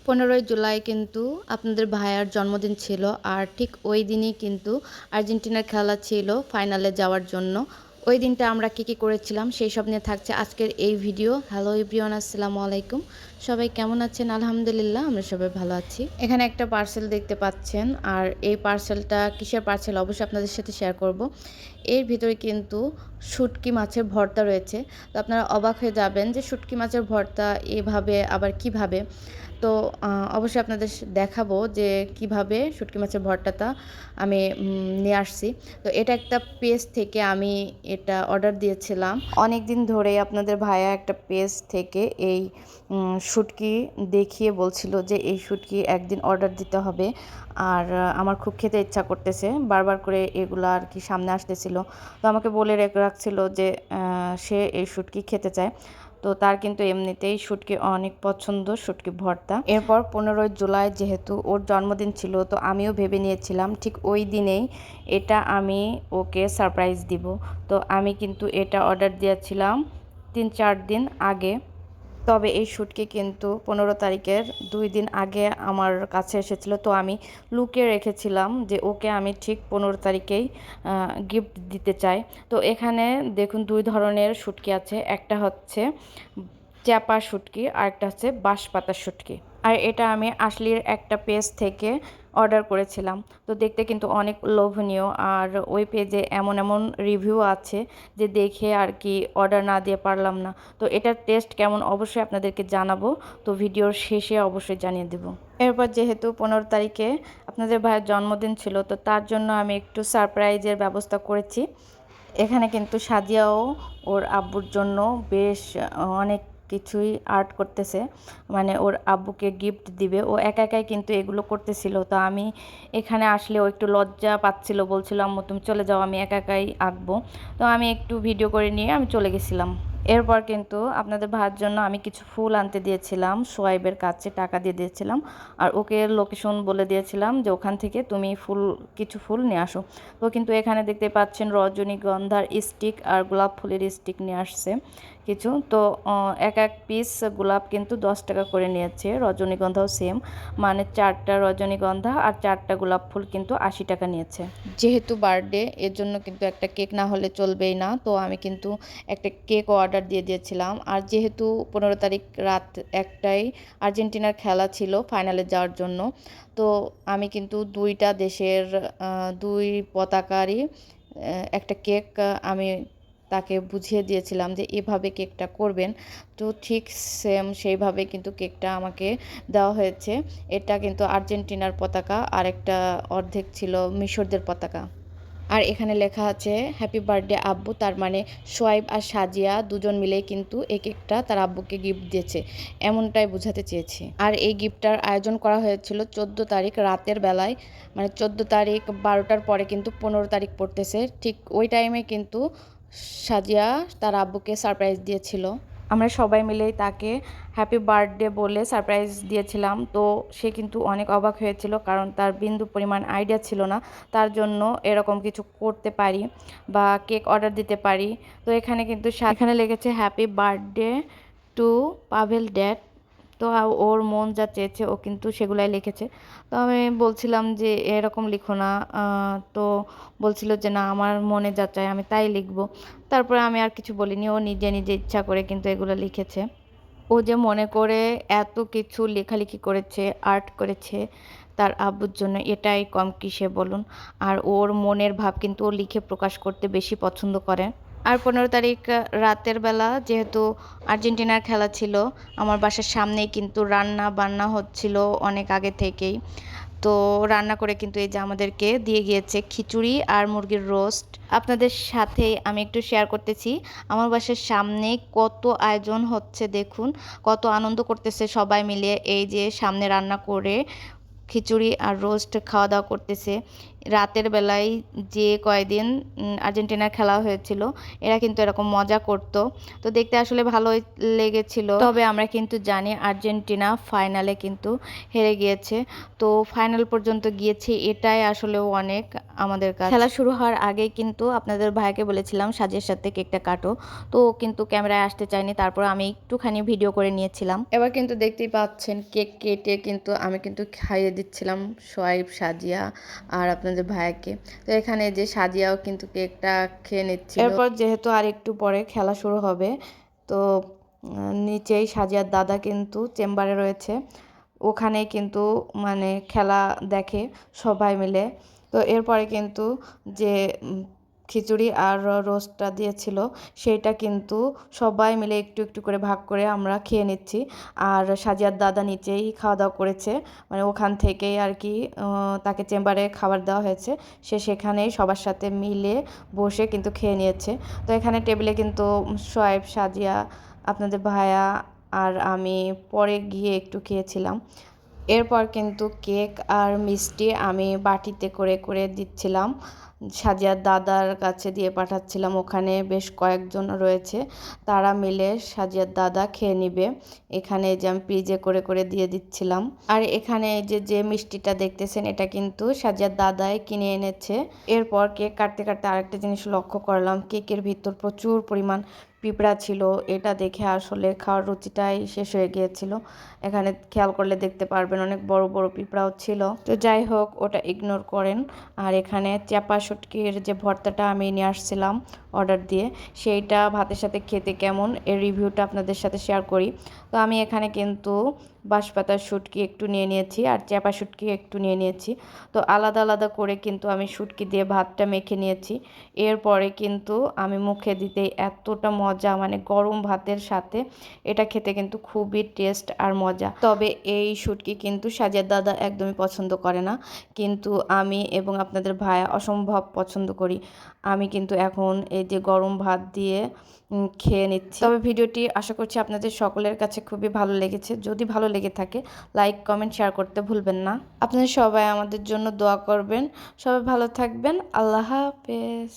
15ই জুলাই কিন্তু আপনাদের ভাইয়ার জন্মদিন ছিল। আর ঠিক ওই দিনই কিন্তু আর্জেন্টিনার খেলা ছিল ফাইনালে যাওয়ার জন্য। ওই দিনটা আমরা কী করেছিলাম সেই সব নিয়ে থাকছে আজকের এই ভিডিও। হ্যালো এভরিওয়ান, আসসালামু আলাইকুম। সবাই কেমন আছেন? আলহামদুলিল্লাহ আমরা সবাই ভালো আছি। এখানে একটা পার্সেল দেখতে পাচ্ছেন, আর এই পার্সেলটা কিসের পার্সেল অবশ্যই আপনাদের সাথে শেয়ার করব। এর ভিতরে কিন্তু শুটকি মাছের ভর্তা রয়েছে। তো আপনারা অবাক হয়ে যাবেন যে শুটকি মাছের ভর্তা এভাবে আবার কিভাবে। তো অবশ্যই আপনাদের দেখাবো যে কিভাবে শুটকি মাছের ভর্তাটা আমি নিয়ে আসছি। তো এটা একটা পেজ থেকে আমি এটা অর্ডার দিয়েছিলাম। অনেক দিন ধরেই আপনাদের ভাইয়া একটা পেজ থেকে এই শুটকি দেখিয়ে বলছিল যে এই শুটকি একদিন অর্ডার দিতে হবে। আর আমার খুব খেতে ইচ্ছা করতেছে, বারবার করে এগুলো আর কি সামনে আসতেছিল। তো আমাকে বলে রাখছিল যে সে এই শুটকি খেতে চায়। তো তার কিন্তু এমনিতেই শুটকি অনেক পছন্দ, শুটকি ভর্তা। এরপর 15ই জুলাই যেহেতু ওর জন্মদিন ছিল, তো আমিও ভেবে নিয়েছিলাম ঠিক ওই দিনেই এটা আমি ওকে সারপ্রাইজ দিব। তো আমি কিন্তু এটা অর্ডার দিয়েছিলাম 3-4 দিন আগে। তবে এই শুটকি কিন্তু 15 তারিখের 2 দিন আগে আমার কাছে এসেছিলো। তো আমি লুকিয়ে রেখেছিলাম যে ওকে আমি ঠিক 15 তারিখেই গিফট দিতে চাই। তো এখানে দেখুন 2 ধরনের শুটকি আছে, একটা হচ্ছে চ্যাপা শুটকি আর একটা হচ্ছে বাঁশপাতা শুটকি। আর এটা আমি আশলির একটা পেজ থেকে অর্ডার করেছিলাম। তো দেখতে কিন্তু অনেক লোভনীয়, আর ওই পেজে এমন এমন রিভিউ আছে যে দেখে আর কি অর্ডার না দিয়ে পারলাম না। তো এটার টেস্ট কেমন অবশ্যই আপনাদেরকে জানাবো, তো ভিডিওর শেষে অবশ্যই জানিয়ে দেব। এরপর যেহেতু 15 তারিখে আপনাদের ভাইয়ের জন্মদিন ছিল, তো তার জন্য আমি একটু সারপ্রাইজের ব্যবস্থা করেছি। এখানে কিন্তু সাদিয়াও ওর আব্বুর জন্য বেশ অনেক কিছুই আর্ট করতেছে, মানে ওর আব্বুকে গিফট দিবে। ও একা একাই কিন্তু এগুলো করতেছিল। তো আমি এখানে আসলে ও একটু লজ্জা পাচ্ছিল, বলছিল আম্মু তুমি চলে যাও, আমি একা একাই আঁকবো। তো আমি একটু ভিডিও করে নিয়ে আমি চলে গেছিলাম। এরপর কিন্তু আপনাদের ভাইয়ের জন্য আমি কিছু ফুল আনতে দিয়েছিলাম, সোয়াইবের কাছে টাকা দিয়ে দিয়েছিলাম। আর ওকে লোকেশন বলে দিয়েছিলাম যে ওখান থেকে তুমি কিছু ফুল নিয়ে আসো। তো কিন্তু এখানে দেখতে পাচ্ছেন রজনীগন্ধার স্টিক আর গোলাপ ফুলের স্টিক নিয়ে আসছে কিছু। তো এক এক পিস গোলাপ কিন্তু 10 টাকা করে নিয়েছে, রজনীগন্ধাও সেম, মানে 4টা রজনীগন্ধা আর 4টা গোলাপ ফুল কিন্তু 80 টাকা নিয়েছে। যেহেতু বার্থডে এর জন্য কিন্তু একটা কেক না হলে চলবেই না। তো আমি কিন্তু একটা কেক অর্ডার দিয়ে দিয়েছিলাম। আর যেহেতু 15 তারিখ রাত 1টায় আর্জেন্টিনার খেলা ছিল ফাইনালে যাওয়ার জন্য, তো আমি কিন্তু 2টা দেশের 2 পতাকারই একটা কেক আমি তাকে বুঝিয়ে দিয়েছিলাম যে এভাবে কেকটা করবেন। তো ঠিক সেম সেইভাবে কিন্তু কেকটা আমাকে দেওয়া হয়েছে। এটা কিন্তু আর্জেন্টিনার পতাকা, আর একটা অর্ধেক ছিল মিশরদের পতাকা। আর এখানে লেখা আছে হ্যাপি বার্থডে আব্বু, তার মানে সোয়াইব আর সাজিয়া দুজন মিলেই কিন্তু এই কেকটা তার আব্বুকে গিফট দিয়েছে, এমনটাই বোঝাতে চেয়েছি। আর এই গিফটটার আয়োজন করা হয়েছিল 14 তারিখ রাতের বেলায়, মানে 14 তারিখ 12টার পরে কিন্তু 15 তারিখ পড়তেছে, ঠিক ওই টাইমে কিন্তু সাজিয়া তার আব্বুকে সারপ্রাইজ দিয়েছিল। আমরা সবাই মিলেই তাকে হ্যাপি বার্থডে বলে সারপ্রাইজ দিয়েছিলাম। তো সে কিন্তু অনেক অবাক হয়েছিল, কারণ তার বিন্দু পরিমাণ আইডিয়া ছিল না তার জন্য এরকম কিছু করতে পারি বা কেক অর্ডার দিতে পারি। তো এখানে কিন্তু এখানে লেগেছে happy birthday to Pavel dad. তো ওর মন যা চেয়েছে ও কিন্তু সেগুলাই লিখেছে। তো আমি বলছিলাম যে এরকম লিখো না, তো বলছিল যে না আমার মনে যা চায় আমি তাই লিখব। তারপরে আমি আর কিছু বলিনি, ও নিজে নিজে ইচ্ছা করে কিন্তু এগুলো লিখেছে। ও যে মনে করে এত কিছু লেখালেখি করেছে, আর্ট করেছে তার আব্বুর জন্য, এটাই কম কিসে বলুন। আর ওর মনের ভাব কিন্তু ও লিখে প্রকাশ করতে বেশি পছন্দ করে। আর 15 তারিখ রাতের বেলা যেহেতু আর্জেন্টিনার খেলা ছিল, আমার বাসার সামনেই কিন্তু রান্না বান্না হচ্ছিল অনেক আগে থেকেই। তো রান্না করে কিন্তু এই যে আমাদেরকে দিয়ে গিয়েছে খিচুড়ি আর মুরগির রোস্ট। আপনাদের সাথে আমি একটু শেয়ার করতেছি আমার বাসার সামনে কত আয়োজন হচ্ছে, দেখুন কত আনন্দ করতেছে সবাই মিলে। এই যে সামনে রান্না করে খিচুড়ি আর রোস্ট খাওয়া দাওয়া করতেছে। রাতের বেলায় যে কয়দিন আর্জেন্টিনার খেলা হয়েছিল এরা কিন্তু এরকম মজা করতো, তো দেখতে আসলে ভালোই লেগেছিল। তবে আমরা কিন্তু জানি আর্জেন্টিনা ফাইনালে কিন্তু হেরে গিয়েছে, তো ফাইনাল পর্যন্ত গিয়েছে এটাই আসলেও অনেক আমাদের কাছে। খেলা শুরু হওয়ার আগেই কিন্তু আপনাদের ভাইকে বলেছিলাম সাজিয়ার সাথে কেকটা কাটো, তো ও কিন্তু ক্যামেরায় আসতে চায়নি, তারপর আমি একটুখানি ভিডিও করে নিয়েছিলাম। এবার কিন্তু দেখতেই পাচ্ছেন কেক কেটে কিন্তু আমি কিন্তু খাইয়ে দিচ্ছিলাম সোয়াইব, সাজিয়া আর আপনাদের ভাইয়াকে। তো এখানে যে সাজিয়াও কিন্তু কেকটা খেয়ে নিচ্ছিল। এরপর যেহেতু আর একটু পরে খেলা শুরু হবে, তো নিচেই সাজিয়ার দাদা কিন্তু চেম্বারে রয়েছে, ওখানে কিন্তু মানে খেলা দেখে সবাই মিলে। তো এরপরে কিন্তু যে খিচুড়ি আর রোস্টটা দিয়েছিল সেইটা কিন্তু সবাই মিলে একটু একটু করে ভাগ করে আমরা খেয়ে নিচ্ছি। আর সাজিয়ার দাদা নিচেই খাওয়া দাওয়া করেছে, মানে ওখান থেকেই আর কি তাকে চেম্বারে খাবার দেওয়া হয়েছে, সে সেখানেই সবার সাথে মিলে বসে কিন্তু খেয়ে নিয়েছে। তো এখানে টেবিলে কিন্তু সোয়াইব, সাজিয়া, আপনাদের ভাইয়া আর আমি পরে গিয়ে একটু খেয়েছিলাম। এরপর কিন্তু কেক আর মিষ্টি আমি বাটিতে করে করে দিচ্ছিলাম, সাজিয়ার দাদার কাছে দিয়ে পাঠাচ্ছিলাম, ওখানে বেশ কয়েকজন রয়েছে, তারা মিলে সাজিয়ার দাদা খেয়ে নিবে। এখানে যে আমি ফ্রিজে করে করে দিয়ে দিচ্ছিলাম। আর এখানে যে মিষ্টিটা দেখতেছেন এটা কিন্তু সাজিয়ার দাদাই কিনে এনেছে। এরপর কেক কাটতে কাটতে আরেকটা জিনিস লক্ষ্য করলাম, কেকের ভিতর প্রচুর পরিমাণ পিঁপড়া ছিল, এটা দেখে আসলে খাওয়ার রুচিটাই শেষ হয়ে গিয়েছিল। এখানে খেয়াল করলে দেখতে পারবেন অনেক বড় বড় পিঁপড়াও ছিল, তো যাই হোক ওটা ইগনোর করেন। আর এখানে চাপা শুটকির যে ভর্তাটা আমি নিয়ে আসছিলাম অর্ডার দিয়ে, সেইটা ভাতের সাথে খেতে কেমন এর রিভিউটা আপনাদের সাথে শেয়ার করি। তো আমি এখানে কিন্তু বাঁশপাতার শুটকি একটু নিয়ে নিয়েছি আর চাপা শুটকি একটু নিয়ে নিয়েছি, তো আলাদা আলাদা করে কিন্তু আমি শুটকি দিয়ে ভাতটা মেখে নিয়েছি। এরপরে কিন্তু আমি মুখে দিতেই এতটা মজা, মানে গরম ভাতের সাথে এটা খেতে কিন্তু খুবই টেস্ট আর মজা। তবে এই শুটকি কিন্তু সাজিয়ার দাদা একদমই পছন্দ করে না, কিন্তু আমি এবং আপনাদের ভাইয়া অসম্ভব পছন্দ করি। আমি কিন্তু এখন এই যে গরম ভাত দিয়ে খেয়ে নিচ্ছি। তবে ভিডিওটি আশা করছি আপনাদের সকলের কাছে খুবই ভালো লেগেছে। যদি ভালো লেগে থাকে লাইক, কমেন্ট, শেয়ার করতে ভুলবেন না। আপনারা সবাই আমাদের জন্য দোয়া করবেন। সবাই ভালো থাকবেন। আল্লাহ হাফেজ।